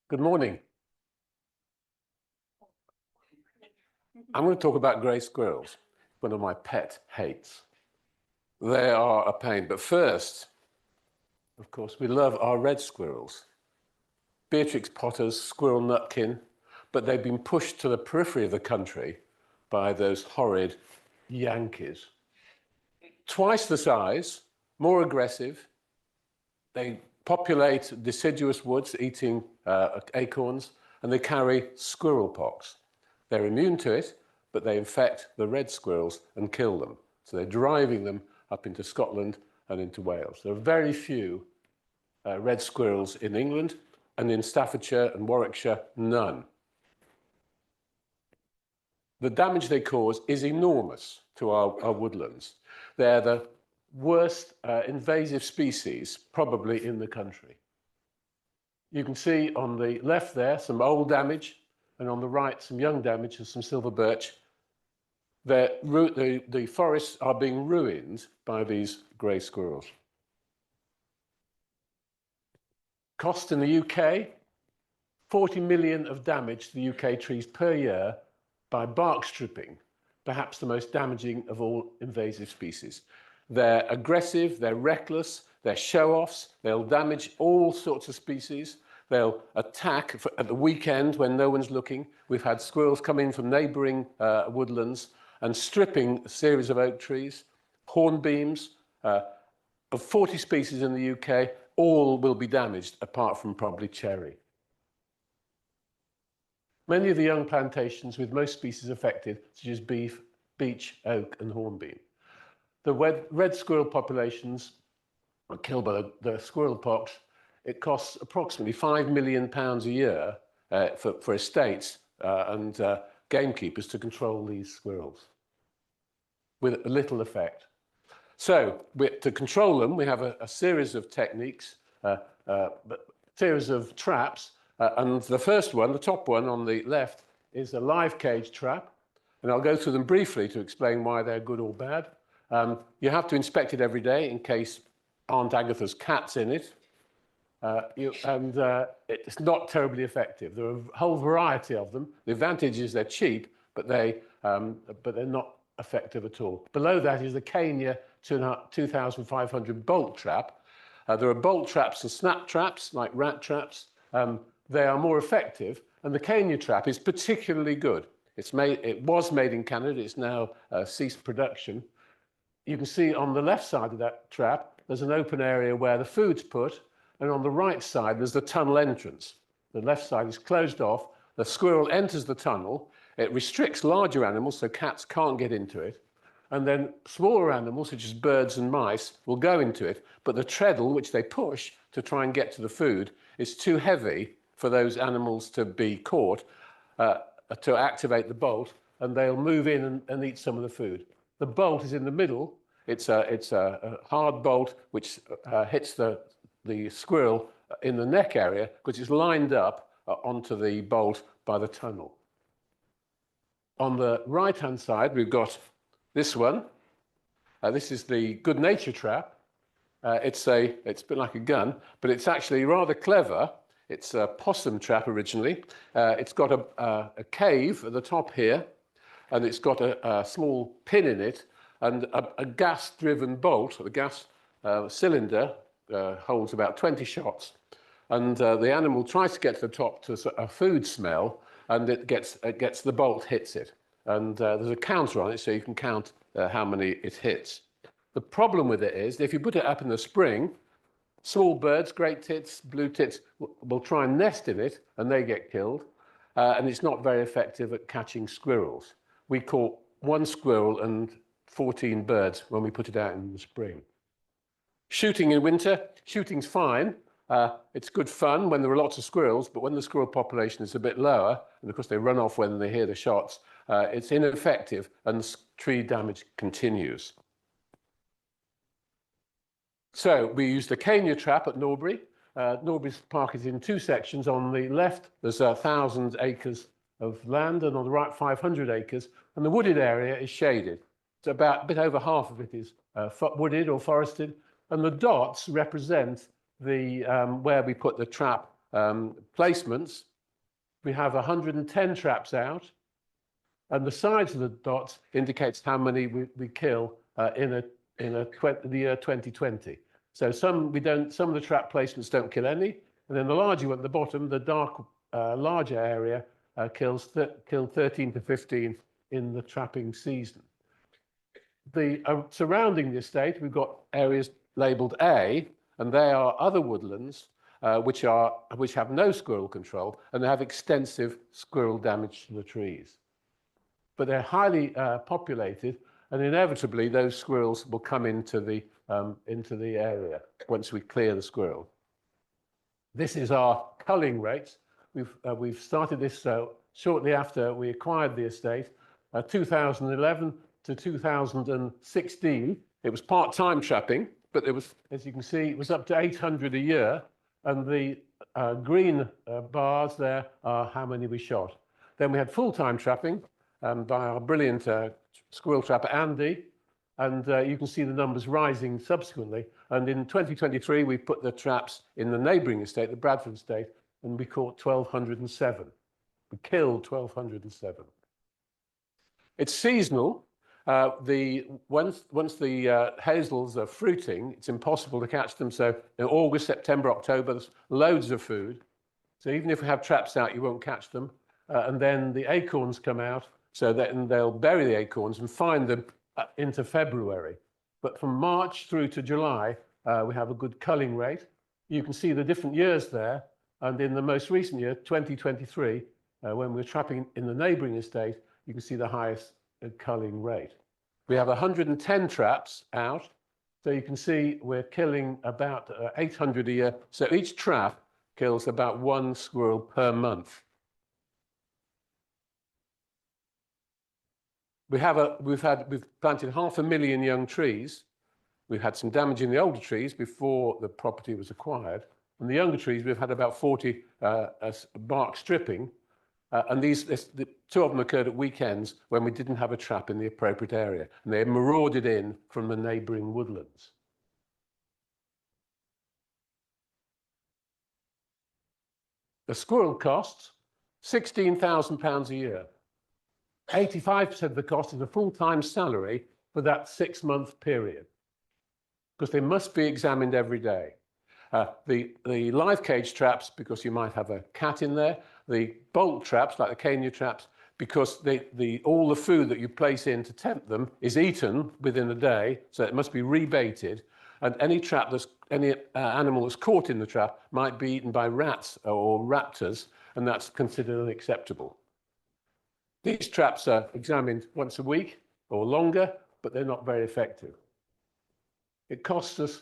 Good morning. I'm going to talk about grey squirrels, one of my pet hates. They are a pain, but first, of course, we love our red squirrels. Beatrix Potter's squirrel nutkin, but they've been pushed to the periphery of the country by those horrid Yankees. Twice the size, more aggressive. They populate deciduous woods, eating acorns, and they carry squirrel pox. They're immune to it, but they infect the red squirrels and kill them. So they're driving them up into Scotland and into Wales. There are very few red squirrels in England, and in Staffordshire and Warwickshire, none. The damage they cause is enormous to our woodlands. They're the worst invasive species probably in the country. You can see on the left there some old damage, and on the right some young damage and some silver birch. The forests are being ruined by these grey squirrels. Cost in the UK, 40 million of damage to the UK trees per year by bark stripping, perhaps the most damaging of all invasive species. They're aggressive, they're reckless, they're show-offs, they'll damage all sorts of species. They'll attack at the weekend when no one's looking. We've had squirrels come in from neighbouring woodlands and stripping a series of oak trees, hornbeams. Of 40 species in the UK, all will be damaged apart from probably cherry. Many of the young plantations with most species affected, such as beech, oak and hornbeam. The red squirrel populations are killed by the squirrel pox. It costs approximately £5 million a year for estates and gamekeepers to control these squirrels, with little effect. So to control them, we have a series of techniques, a series of traps, and the first one, the top one on the left, is a live cage trap, and I'll go through them briefly to explain why they're good or bad. You have to inspect it every day in case Aunt Agatha's cat's in it. It's not terribly effective. There are a whole variety of them. The advantage is they're cheap, but they're not effective at all. Below that is the Kenya 2500 bolt trap. There are bolt traps and snap traps, like rat traps. They are more effective, and the Kenya trap is particularly good. It was made in Canada. It's now ceased production. You can see on the left side of that trap, there's an open area where the food's put, and on the right side, there's the tunnel entrance. The left side is closed off. The squirrel enters the tunnel. It restricts larger animals, so cats can't get into it. And then smaller animals, such as birds and mice, will go into it. But the treadle, which they push to try and get to the food, is too heavy for those animals to be caught, to activate the bolt, and they'll move in and eat some of the food. The bolt is in the middle. It's a hard bolt which hits the squirrel in the neck area, because it's lined up onto the bolt by the tunnel. On the right-hand side, we've got this one. This is the good nature trap. It's a bit like a gun, but it's actually rather clever. It's a possum trap originally. It's got a cave at the top here, and it's got a small pin in it, and a gas-driven bolt. The gas cylinder holds about 20 shots, and the animal tries to get to the top to a food smell, and it gets the bolt hits it, and there's a counter on it, so you can count how many it hits. The problem with it is, if you put it up in the spring, small birds, great tits, blue tits, will try and nest in it, and they get killed, and it's not very effective at catching squirrels. We caught 1 squirrel and 14 birds when we put it out in the spring. Shooting in winter, shooting's fine. It's good fun when there are lots of squirrels, but when the squirrel population is a bit lower, and of course they run off when they hear the shots, it's ineffective and tree damage continues. So we use the Kenya trap at Norbury. Norbury Park is in 2 sections. On the left, there's 1,000 acres of land, and on the right, 500 acres, and the wooded area is shaded. So about a bit over half of it is wooded or forested, and the dots represent the where we put the trap placements, we have 110 traps out, and the sides of the dots indicates how many we kill in the year 2020. So some of the trap placements don't kill any, and then the larger one at the bottom, the dark larger area, killed 13 to 15 in the trapping season. Surrounding the estate, we've got areas labelled A, and they are other woodlands which have no squirrel control, and they have extensive squirrel damage to the trees. But they're highly populated, and inevitably those squirrels will come into the area once we clear the squirrel. This is our culling rates. We've started this shortly after we acquired the estate, 2011 to 2016. It was part-time trapping, but it was, as you can see, it was up to 800 a year, and the green bars there are how many we shot. Then we had full-time trapping by our brilliant squirrel trapper Andy, and you can see the numbers rising subsequently. And in 2023, we put the traps in the neighbouring estate, the Bradford estate, and we caught 1,207. We killed 1,207. It's seasonal. Once the hazels are fruiting, it's impossible to catch them. So in August, September, October, there's loads of food. So even if we have traps out, you won't catch them. And then the acorns come out, so then they'll bury the acorns and find them into February. But from March through to July, we have a good culling rate. You can see the different years there. And in the most recent year, 2023, when we're trapping in the neighbouring estate, you can see the highest culling rate. We have 110 traps out. So you can see we're killing about 800 a year. So each trap kills about 1 squirrel per month. We've planted 500,000 young trees. We've had some damage in the older trees before the property was acquired. And the younger trees, we've had about 40 bark stripping. And the 2 of them occurred at weekends when we didn't have a trap in the appropriate area. And they marauded in from the neighbouring woodlands. The squirrel costs £16,000 a year. 85% of the cost is a full-time salary for that 6-month period, because they must be examined every day. The live cage traps, because you might have a cat in there. The bolt traps, like the cania traps, because all the food that you place in to tempt them is eaten within a day, so it must be rebaited. And any animal that's caught in the trap might be eaten by rats or raptors, and that's considered unacceptable. These traps are examined once a week or longer, but they're not very effective. It costs us,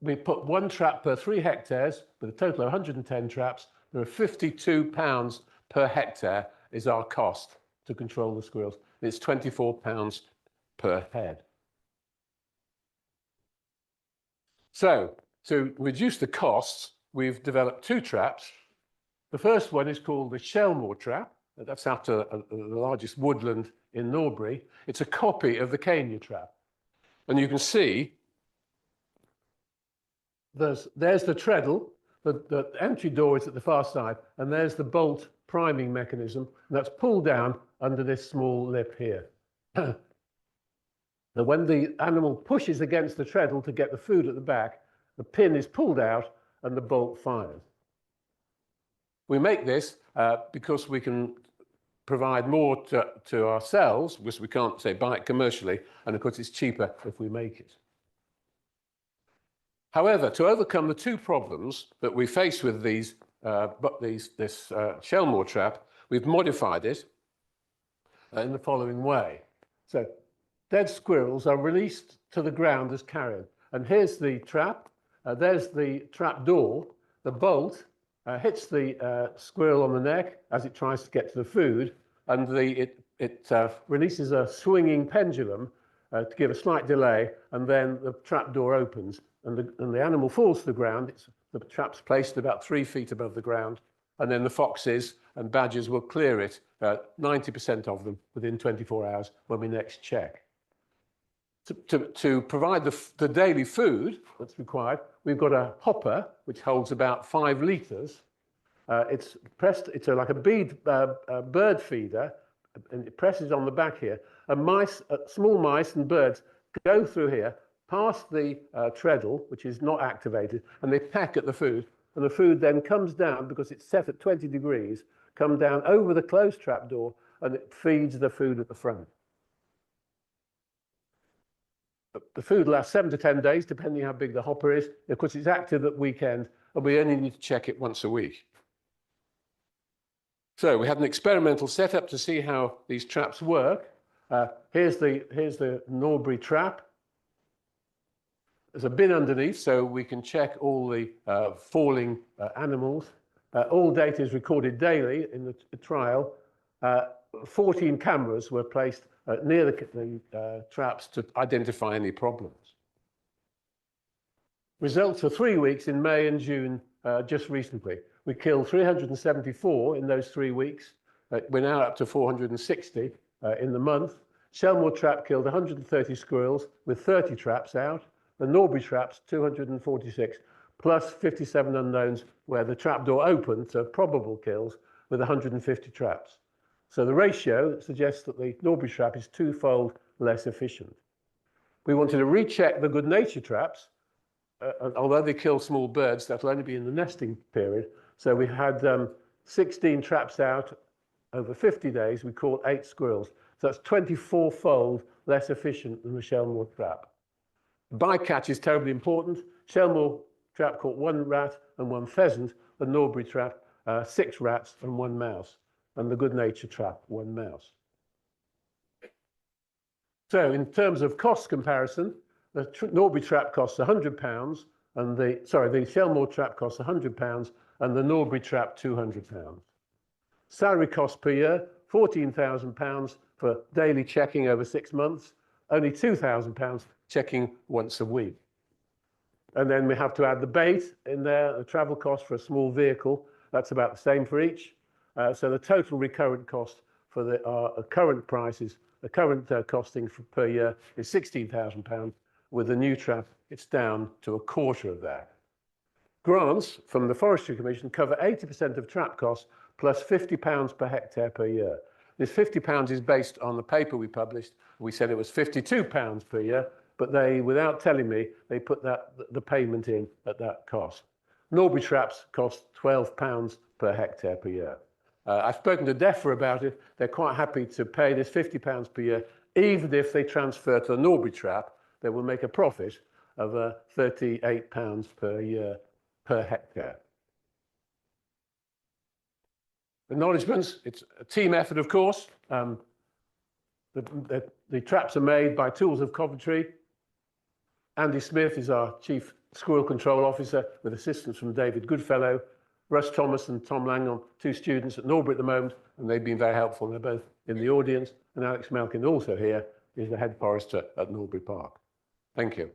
we put 1 trap per 3 hectares, with a total of 110 traps. There are £52 per hectare is our cost to control the squirrels. It's £24 per head. So, to reduce the costs, we've developed 2 traps. The first one is called the Shelmore trap. That's after the largest woodland in Norbury. It's a copy of the cania trap. And you can see there's the treadle, the entry door is at the far side, and there's the bolt priming mechanism, and that's pulled down under this small lip here. And when the animal pushes against the treadle to get the food at the back, the pin is pulled out and the bolt fires. We make this because we can provide more to ourselves, because we can't, say, buy it commercially, and of course it's cheaper if we make it. However, to overcome the 2 problems that we face with this Shelmore trap, we've modified it in the following way. So, dead squirrels are released to the ground as carrion. And here's the trap. There's the trap door. The bolt hits the squirrel on the neck as it tries to get to the food, and it releases a swinging pendulum to give a slight delay, and then the trap door opens, and the animal falls to the ground. The trap's placed about 3 feet above the ground, and then the foxes and badgers will clear it, 90% of them, within 24 hours when we next check. To provide the daily food that's required, we've got a hopper which holds about 5 litres. It's pressed, it's like a bird feeder, and it presses on the back here. And small mice and birds go through here, past the treadle, which is not activated, and they peck at the food. And the food then comes down, because it's set at 20 degrees, come down over the closed trapdoor, and it feeds the food at the front. The food lasts 7 to 10 days, depending how big the hopper is. Of course, it's active at weekend, and we only need to check it once a week. So we had an experimental setup to see how these traps work. Here's the Norbury trap. There's a bin underneath, so we can check all the falling animals. All data is recorded daily in the trial. 14 cameras were placed near the traps to identify any problems. Results for 3 weeks in May and June just recently. We killed 374 in those 3 weeks. We're now up to 460 in the month. Shelmore trap killed 130 squirrels with 30 traps out. The Norbury traps, 246, plus 57 unknowns where the trapdoor opened, so probable kills, with 150 traps. So the ratio suggests that the Norbury trap is 2-fold less efficient. We wanted to recheck the good nature traps. Although they kill small birds, that'll only be in the nesting period. So we had 16 traps out over 50 days. We caught 8 squirrels. So that's 24-fold less efficient than the Shelmore trap. Bycatch is terribly important. Shelmore trap caught 1 rat and 1 pheasant. The Norbury trap, 6 rats and 1 mouse. And the good nature trap, 1 mouse. So in terms of cost comparison, the Norbury trap costs £100, and the Shelmore trap costs £100, and the Norbury trap £200. Salary cost per year, £14,000 for daily checking over 6 months, only £2,000 checking once a week. And then we have to add the bait in there, the travel cost for a small vehicle, that's about the same for each. So the total recurrent cost for our current prices, the current costing per year is £16,000. With the new trap, it's down to a quarter of that. Grants from the Forestry Commission cover 80% of trap costs plus £50 per hectare per year. This £50 is based on the paper we published. We said it was £52 per year, but they, without telling me, they put the payment in at that cost. Norbury traps cost £12 per hectare per year. I've spoken to BIFoR about it. They're quite happy to pay this £50 per year, even if they transfer to the Norbury trap. They will make a profit of £38 per year per hectare. Acknowledgements, it's a team effort, of course. The traps are made by Tools of Coventry. Andy Smith is our Chief Squirrel Control Officer with assistance from David Goodfellow. Russ Thomas and Tom Langham, 2 students at Norbury at the moment, and they've been very helpful. They're both in the audience. And Alex Malkin, also here, is the head forester at Norbury Park. Thank you.